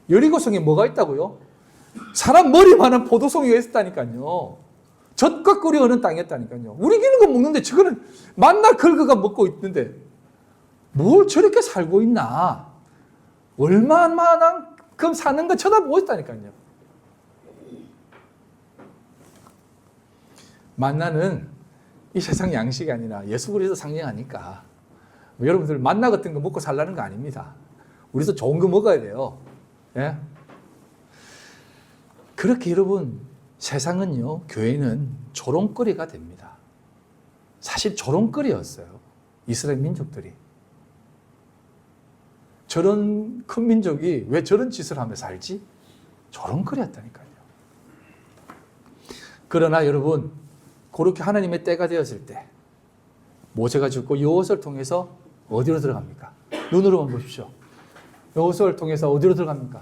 여리고성에 뭐가 있다고요? 사람 머리만한 포도송이가 있었다니까요. 젖과 꿀이 흐르는 땅이었다니까요. 우리 기는 거 먹는데 저거는 만나 긁어가 먹고 있는데 뭘 저렇게 살고 있나? 얼마만큼 사는 거 쳐다보고 있다니까요. 만나는 이 세상 양식이 아니라 예수 그리스도 상징하니까 뭐 여러분들 만나 같은 거 먹고 살라는 거 아닙니다. 우리도 좋은 거 먹어야 돼요. 예? 그렇게 여러분, 세상은요, 교회는 조롱거리가 됩니다. 사실 조롱거리였어요. 이스라엘 민족들이. 저런 큰 민족이 왜 저런 짓을 하며 살지? 조롱거리였다니까요. 그러나 여러분, 그렇게 하나님의 때가 되었을 때 모세가 죽고 여호수아를 통해서 어디로 들어갑니까? 눈으로만 보십시오. 여호수아를 통해서 어디로 들어갑니까?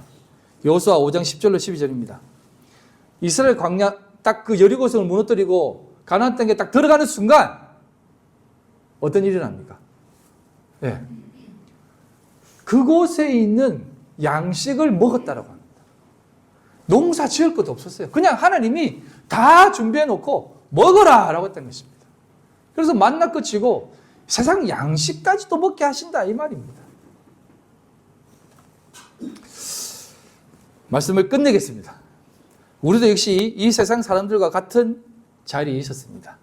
여호수아 5장 10절로 12절입니다. 이스라엘 광야 딱 그 여리고성을 무너뜨리고 가나안 땅에 딱 들어가는 순간 어떤 일이 납니까? 네. 그곳에 있는 양식을 먹었다라고 합니다. 농사 지을 것도 없었어요. 그냥 하나님이 다 준비해 놓고 먹어라 라고 했던 것입니다. 그래서 만나 끝이고 세상 양식까지도 먹게 하신다 이 말입니다. 말씀을 끝내겠습니다. 우리도 역시 이 세상 사람들과 같은 자리에 있었습니다.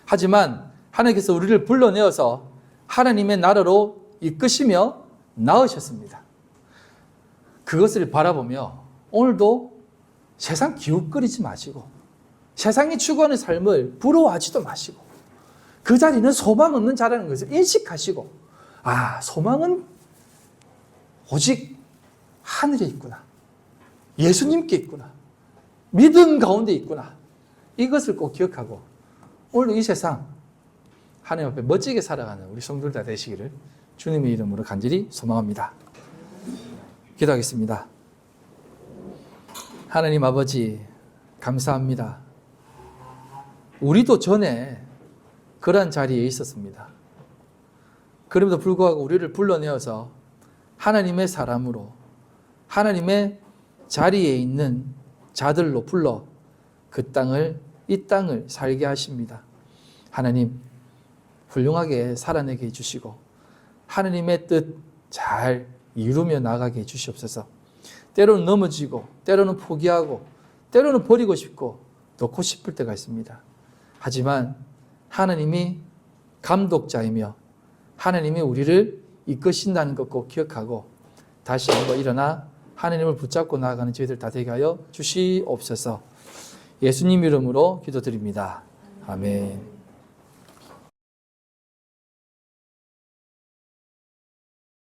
하지만 하나님께서 우리를 불러내어서 하나님의 나라로 이끄시며 낳으셨습니다. 그것을 바라보며 오늘도 세상 기웃거리지 마시고 세상이 추구하는 삶을 부러워하지도 마시고 그 자리는 소망 없는 자라는 것을 인식하시고, 아, 소망은 오직 하늘에 있구나. 예수님께 있구나. 믿음 가운데 있구나. 이것을 꼭 기억하고 오늘 이 세상 하나님 앞에 멋지게 살아가는 우리 성도들 다 되시기를 주님의 이름으로 간절히 소망합니다. 기도하겠습니다. 하나님 아버지, 감사합니다. 우리도 전에 그러한 자리에 있었습니다. 그럼에도 불구하고 우리를 불러내어서 하나님의 사람으로 하나님의 자리에 있는 자들로 불러 이 땅을 살게 하십니다. 하나님, 훌륭하게 살아내게 해주시고 하나님의 뜻 잘 이루며 나가게 해주시옵소서. 때로는 넘어지고 때로는 포기하고 때로는 버리고 싶고 놓고 싶을 때가 있습니다. 하지만 하나님이 감독자이며 하나님이 우리를 이끄신다는 것 꼭 기억하고 다시 한번 일어나 하나님을 붙잡고 나아가는 저희들 다 되게 하여 주시옵소서. 예수님 이름으로 기도드립니다. 아멘.